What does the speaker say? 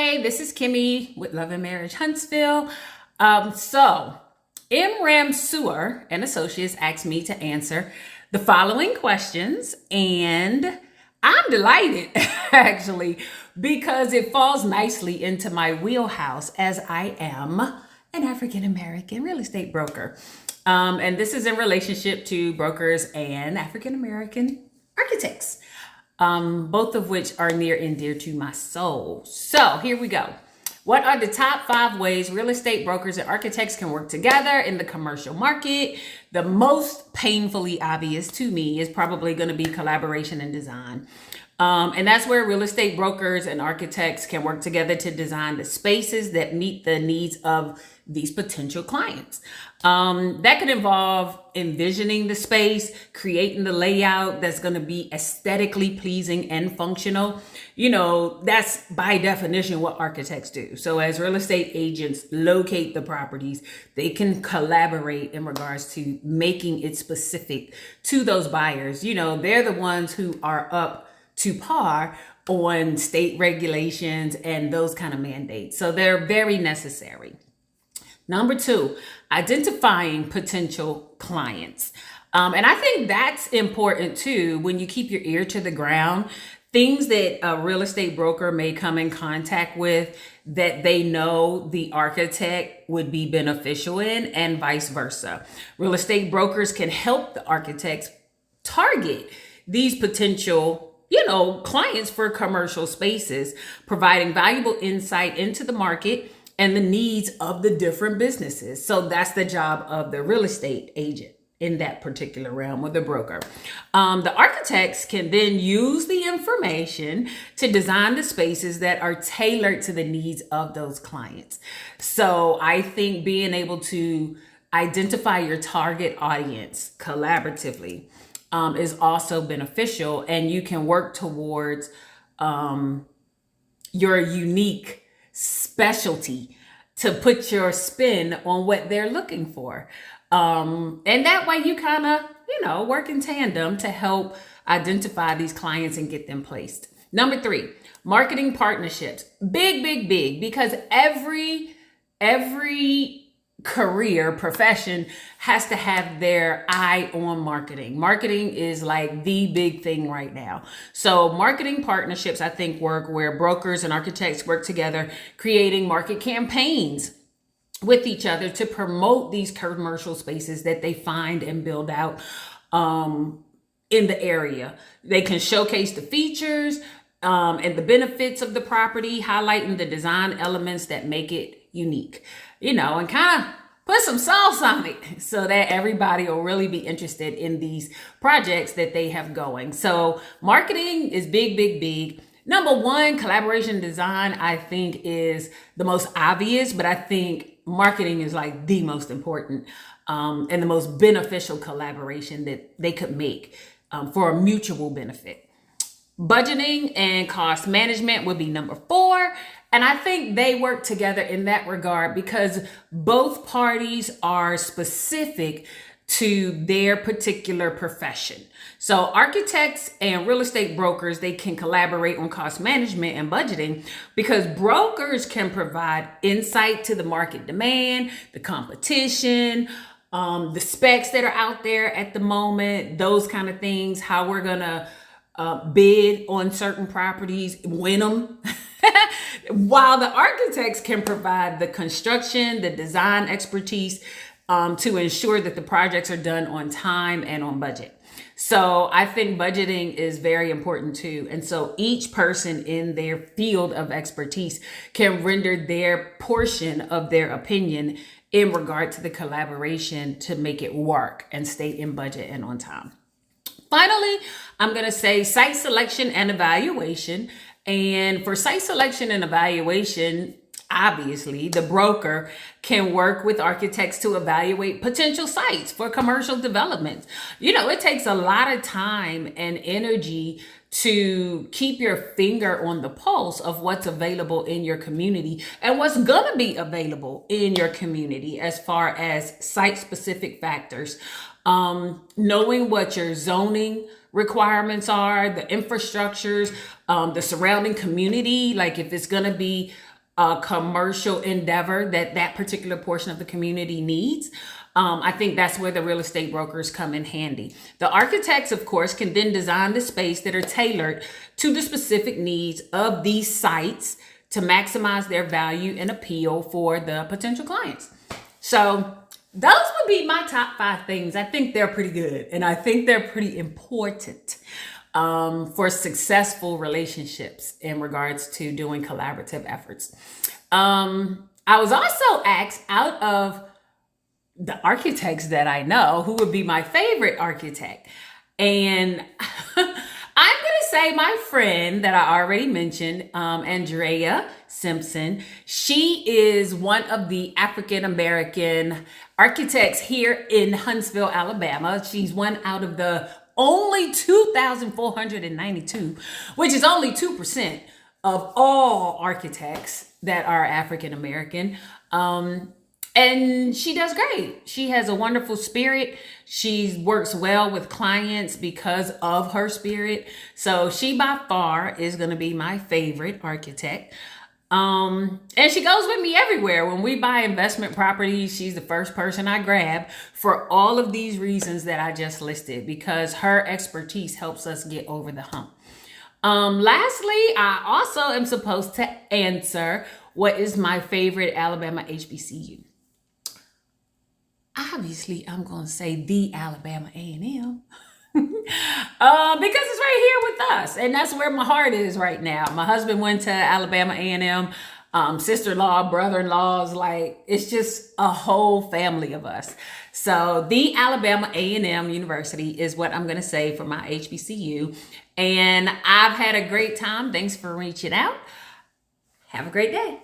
Hi, this is Kimmi with Love and Marriage Huntsville. MRAM Sewer and Associates asked me to answer the following questions, and I'm delighted actually because it falls nicely into my wheelhouse as I am an African American real estate broker. And this is in relationship to brokers and African American architects. Both of which are near and dear to my soul. So here we go. What are the top 5 ways real estate brokers and architects can work together in the commercial market? The most painfully obvious to me is probably going to be collaboration and design. And that's where real estate brokers and architects can work together to design the spaces that meet the needs of these potential clients. That could involve envisioning the space, creating the layout that's going to be aesthetically pleasing and functional. You know, that's by definition what architects do. So as real estate agents locate the properties, they can collaborate in regards to making it specific to those buyers. You know, they're the ones who are up to par on state regulations and those kind of mandates. So they're very necessary. Number 2, identifying potential clients. And I think that's important too when you keep your ear to the ground. Things that a real estate broker may come in contact with that they know the architect would be beneficial in, and vice versa. Real estate brokers can help the architects target these potential clients for commercial spaces, providing valuable insight into the market and the needs of the different businesses. So that's the job of the real estate agent in that particular realm, or the broker. The architects can then use the information to design the spaces that are tailored to the needs of those clients. So I think being able to identify your target audience collaboratively is also beneficial, and you can work towards your unique specialty to put your spin on what they're looking for. And that way you kind of, work in tandem to help identify these clients and get them placed. Number 3, marketing partnerships. Big, because every career profession has to have their eye on marketing. Marketing is like the big thing right now. So marketing partnerships, I think, work where brokers and architects work together, creating market campaigns with each other to promote these commercial spaces that they find and build out in the area. They can showcase the features and the benefits of the property, highlighting the design elements that make it unique, and kind of put some sauce on it so that everybody will really be interested in these projects that they have going. So marketing is big. Number 1, collaboration design, I think, is the most obvious, but I think marketing is like the most important and the most beneficial collaboration that they could make for a mutual benefit. Budgeting and cost management would be number 4. And I think they work together in that regard because both parties are specific to their particular profession. So architects and real estate brokers, they can collaborate on cost management and budgeting because brokers can provide insight to the market demand, the competition, the specs that are out there at the moment, those kind of things, how we're going to bid on certain properties, win them. While the architects can provide the construction, the design expertise to ensure that the projects are done on time and on budget. So I think budgeting is very important too. And so each person in their field of expertise can render their portion of their opinion in regard to the collaboration to make it work and stay in budget and on time. Finally, I'm going to say site selection and evaluation. And for site selection and evaluation, obviously, the broker can work with architects to evaluate potential sites for commercial development. It takes a lot of time and energy to keep your finger on the pulse of what's available in your community and what's going to be available in your community as far as site-specific factors. Knowing what your zoning requirements are, the infrastructures, the surrounding community, like if it's going to be commercial endeavor that that particular portion of the community needs. I think that's where the real estate brokers come in handy. The architects, of course, can then design the space that are tailored to the specific needs of these sites to maximize their value and appeal for the potential clients. So those would be my top 5 things. I think they're pretty good, and I think they're pretty important for successful relationships in regards to doing collaborative efforts. I was also asked, out of the architects that I know, who would be my favorite architect. And I'm going to say my friend that I already mentioned, Andrea Simpson. She is one of the African-American architects here in Huntsville, Alabama. She's one out of the only 2,492, which is only 2% of all architects that are African-American. And she does great. She has a wonderful spirit. She works well with clients because of her spirit. So she by far is going to be my favorite architect. And she goes with me everywhere. When we buy investment properties, she's the first person I grab for all of these reasons that I just listed, because her expertise helps us get over the hump. Lastly, I also am supposed to answer what is my favorite Alabama HBCU. Obviously, I'm going to say the Alabama A&M. Because it's right here with us, and that's where my heart is right now. My husband went to Alabama A&M, sister-in-law, brother-in-laws, like it's just a whole family of us. So the Alabama A&M University is what I'm going to say for my HBCU, and I've had a great time. Thanks for reaching out. Have a great day.